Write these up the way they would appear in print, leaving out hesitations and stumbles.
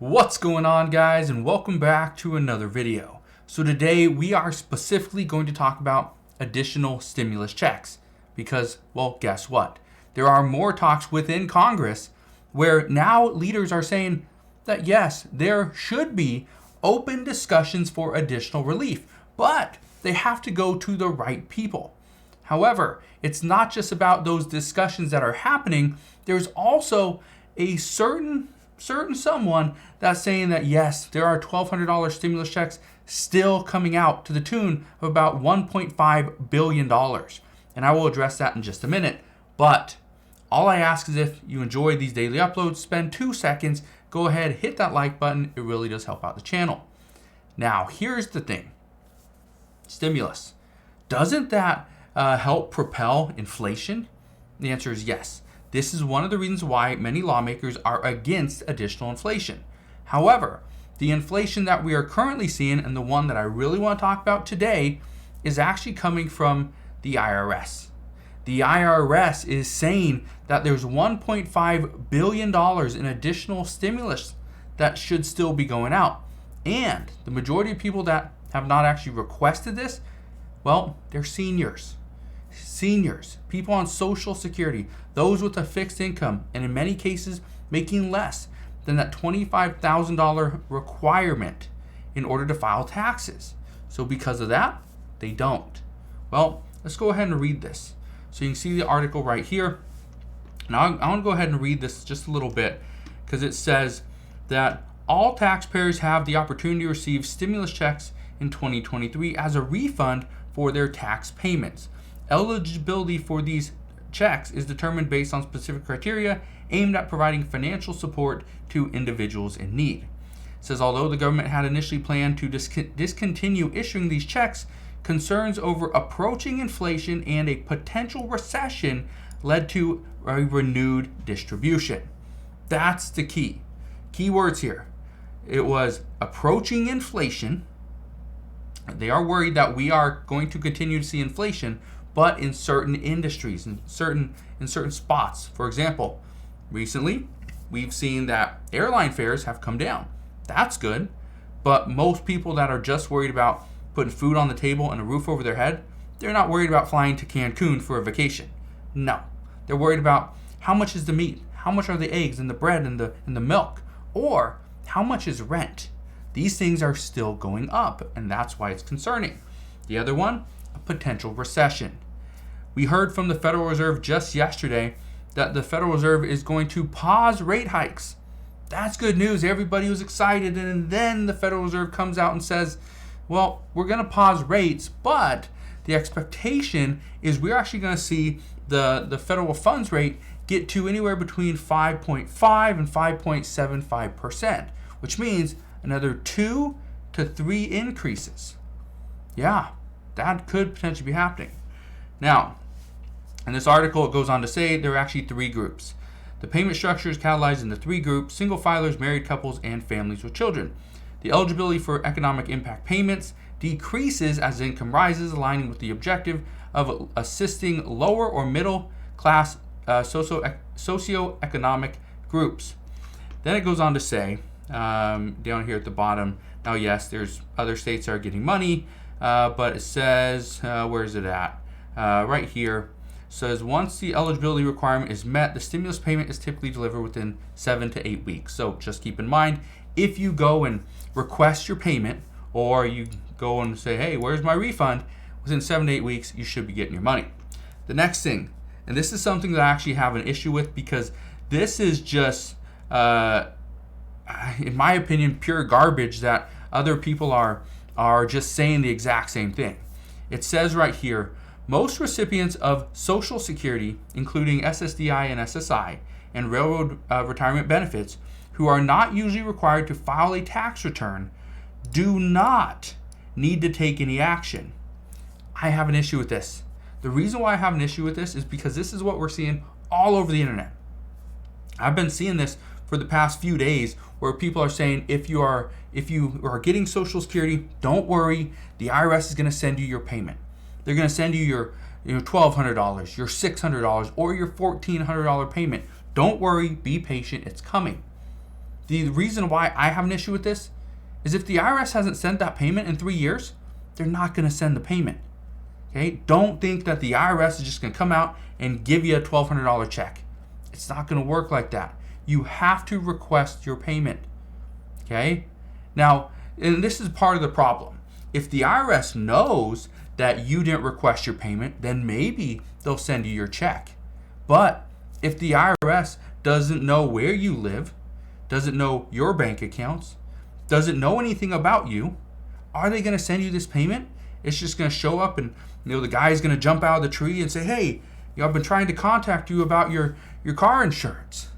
What's going on, guys, and welcome back to another video. So today we are specifically going to talk about additional stimulus checks because, well, guess what? There are more talks within Congress where now leaders are saying that yes, there should be open discussions for additional relief, but they have to go to the right people. However, it's not just about those discussions that are happening. There's also a certain someone that's saying that yes, there are $1,200 stimulus checks still coming out to the tune of about $1.5 billion. And I will address that in just a minute. But all I ask is if you enjoy these daily uploads, spend 2 seconds, go ahead, hit that like button. It really does help out the channel. Now, here's the thing. Stimulus. Doesn't that help propel inflation? The answer is yes. This is one of the reasons why many lawmakers are against additional inflation. However, the inflation that we are currently seeing, and the one that I really want to talk about today, is actually coming from the IRS. The IRS is saying that there's $1.5 billion in additional stimulus that should still be going out. And the majority of people that have not actually requested this, well, they're seniors. Seniors, people on Social Security, those with a fixed income, and in many cases making less than that $25,000 requirement in order to file taxes. So because of that, they don't. Well, let's go ahead and read this. So you can see the article right here. Now I want to go ahead and read this just a little bit because it says that all taxpayers have the opportunity to receive stimulus checks in 2023 as a refund for their tax payments. Eligibility for these checks is determined based on specific criteria aimed at providing financial support to individuals in need. It says, although the government had initially planned to discontinue issuing these checks, concerns over approaching inflation and a potential recession led to a renewed distribution. That's the key. Key words here. It was approaching inflation. They are worried that we are going to continue to see inflation, but in certain industries, in certain spots. For example, recently we've seen that airline fares have come down. That's good, but most people that are just worried about putting food on the table and a roof over their head, they're not worried about flying to Cancun for a vacation. No, they're worried about how much is the meat, how much are the eggs and the bread and the milk, or how much is rent. These things are still going up, and that's why it's concerning. The other one, a potential recession. We heard from the Federal Reserve just yesterday that the Federal Reserve is going to pause rate hikes. That's good news. Everybody was excited, and then the Federal Reserve comes out and says, well, we're going to pause rates, but the expectation is we're actually going to see the federal funds rate get to anywhere between 5.5 and 5.75%, which means another 2 to 3 increases. Yeah, that could potentially be happening. Now, in this article, it goes on to say there are actually 3 groups. The payment structure is catalyzed into 3 groups: single filers, married couples, and families with children. The eligibility for economic impact payments decreases as income rises, aligning with the objective of assisting lower or middle class socioeconomic groups. Then it goes on to say, down here at the bottom, now yes, there's other states that are getting money, but it says, where is it at? Right here. Says once the eligibility requirement is met, the stimulus payment is typically delivered within 7 to 8 weeks. So just keep in mind, if you go and request your payment, or you go and say, hey, where's my refund? Within 7 to 8 weeks, you should be getting your money. The next thing, and this is something that I actually have an issue with because this is just, in my opinion, pure garbage that other people are just saying the exact same thing. It says right here, most recipients of Social Security, including SSDI and SSI, and railroad retirement benefits, who are not usually required to file a tax return, do not need to take any action. I have an issue with this. The reason why I have an issue with this is because this is what we're seeing all over the internet. I've been seeing this for the past few days where people are saying if you are getting Social Security, don't worry, the IRS is going to send you your payment. They're going to send you your $1,200, your $600, or your $1,400 payment. Don't worry, be patient, it's coming. The reason why I have an issue with this is if the IRS hasn't sent that payment in 3 years, they're not going to send the payment. Okay? Don't think that the IRS is just going to come out and give you a $1,200 check. It's not going to work like that. You have to request your payment. Okay? Now, and this is part of the problem. If the IRS knows that you didn't request your payment, then maybe they'll send you your check. But if the IRS doesn't know where you live, doesn't know your bank accounts, doesn't know anything about you, are they going to send you this payment? It's just going to show up and the guy's going to jump out of the tree and say, hey, I've been trying to contact you about your car insurance.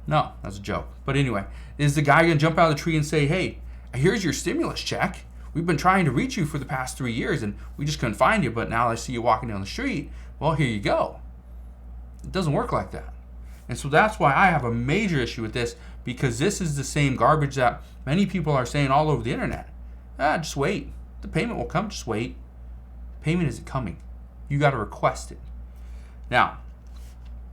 No, that's a joke. But anyway, is the guy going to jump out of the tree and say, hey, here's your stimulus check. We've been trying to reach you for the past 3 years and we just couldn't find you, but now I see you walking down the street. Well, here you go. It doesn't work like that. And so that's why I have a major issue with this, because this is the same garbage that many people are saying all over the internet. Just wait. The payment will come. Just wait. Payment isn't coming. You got to request it. Now,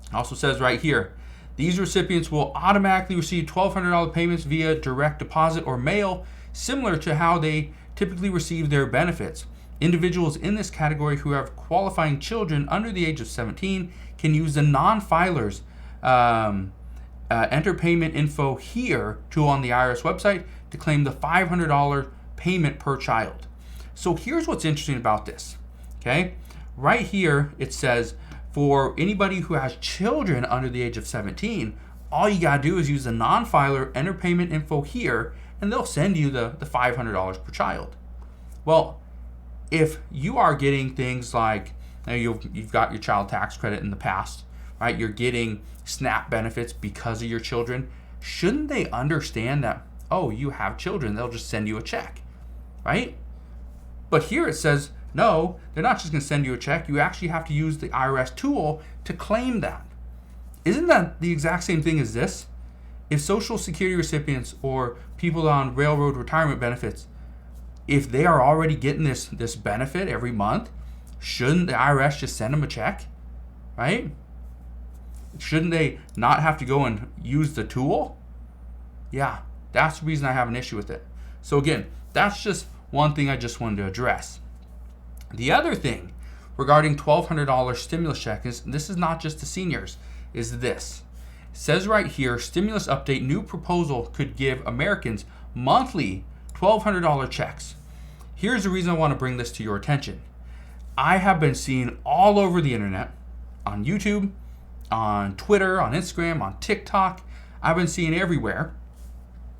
it also says right here, these recipients will automatically receive $1,200 payments via direct deposit or mail, similar to how they typically receive their benefits. Individuals in this category who have qualifying children under the age of 17 can use the non-filers enter payment info here to on the IRS website to claim the $500 payment per child. So here's what's interesting about this. Okay, right here it says for anybody who has children under the age of 17, all you gotta do is use the non-filer, enter payment info here, and they'll send you the $500 per child. Well, if you are getting things like you've got your child tax credit in the past, right? You're getting SNAP benefits because of your children. Shouldn't they understand that, oh, you have children, they'll just send you a check, right? But here it says, no, they're not just going to send you a check. You actually have to use the IRS tool to claim that. Isn't that the exact same thing as this? If Social Security recipients or people on railroad retirement benefits, if they are already getting this benefit every month, shouldn't the IRS just send them a check, right? Shouldn't they not have to go and use the tool? Yeah, that's the reason I have an issue with it. So again, that's just one thing I just wanted to address. The other thing regarding $1,200 stimulus check is, this is not just the seniors, is this. It says right here, stimulus update, new proposal could give Americans monthly $1,200 checks. Here's the reason I want to bring this to your attention. I have been seeing all over the internet, on YouTube, on Twitter, on Instagram, on TikTok, I've been seeing everywhere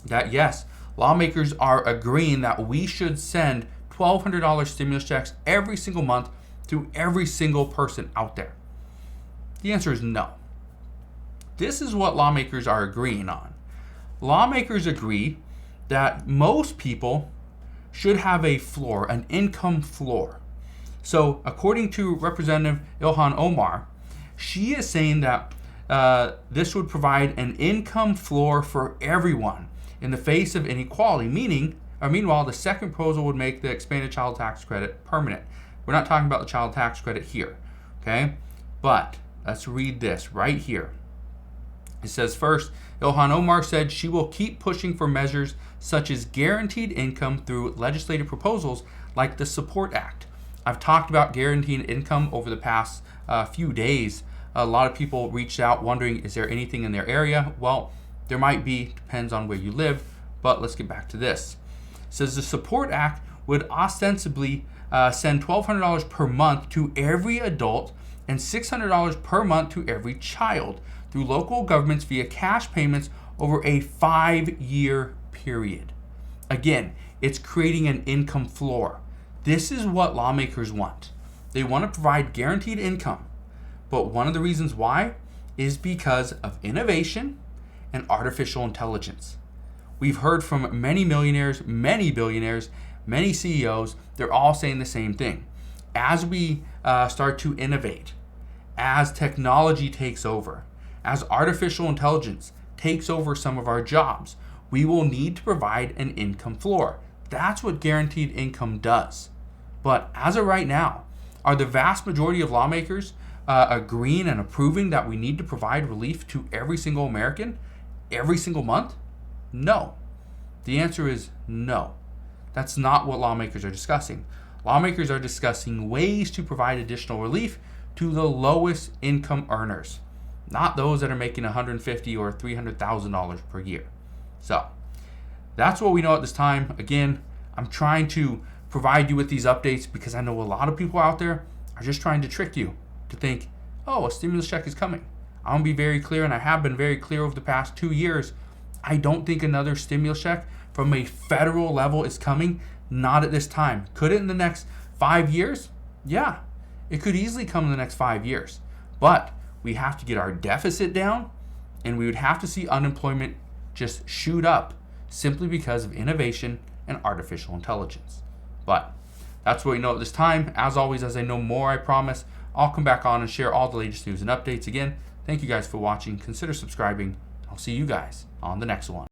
that yes, lawmakers are agreeing that we should send $1,200 stimulus checks every single month to every single person out there. The answer is no. This is what lawmakers are agreeing on. Lawmakers agree that most people should have a floor, an income floor. So according to Representative Ilhan Omar, she is saying that this would provide an income floor for everyone in the face of inequality, meanwhile, the second proposal would make the expanded child tax credit permanent. We're not talking about the child tax credit here, okay? But let's read this right here. It says, first, Ilhan Omar said she will keep pushing for measures such as guaranteed income through legislative proposals like the Support Act. I've talked about guaranteed income over the past few days. A lot of people reached out wondering, is there anything in their area? Well, there might be, depends on where you live, but let's get back to this. It says the Support Act would ostensibly send $1,200 per month to every adult and $600 per month to every child through local governments via cash payments over a 5-year period. Again, it's creating an income floor. This is what lawmakers want. They want to provide guaranteed income. But one of the reasons why is because of innovation and artificial intelligence. We've heard from many millionaires, many billionaires, many CEOs, they're all saying the same thing. As we start to innovate, as technology takes over, as artificial intelligence takes over some of our jobs, we will need to provide an income floor. That's what guaranteed income does. But as of right now, are the vast majority of lawmakers agreeing and approving that we need to provide relief to every single American every single month? No. The answer is no. That's not what lawmakers are discussing. Lawmakers are discussing ways to provide additional relief to the lowest income earners, not those that are making $150,000 or $300,000 per year. So that's what we know at this time. Again, I'm trying to provide you with these updates because I know a lot of people out there are just trying to trick you to think, oh, a stimulus check is coming. I'm going to be very clear, and I have been very clear over the past 2 years. I don't think another stimulus check from a federal level is coming. Not at this time. Could it in the next 5 years? Yeah, it could easily come in the next 5 years. But we have to get our deficit down, and we would have to see unemployment just shoot up simply because of innovation and artificial intelligence. But that's what we know at this time. As always, as I know more, I promise, I'll come back on and share all the latest news and updates. Again, thank you guys for watching. Consider subscribing. I'll see you guys on the next one.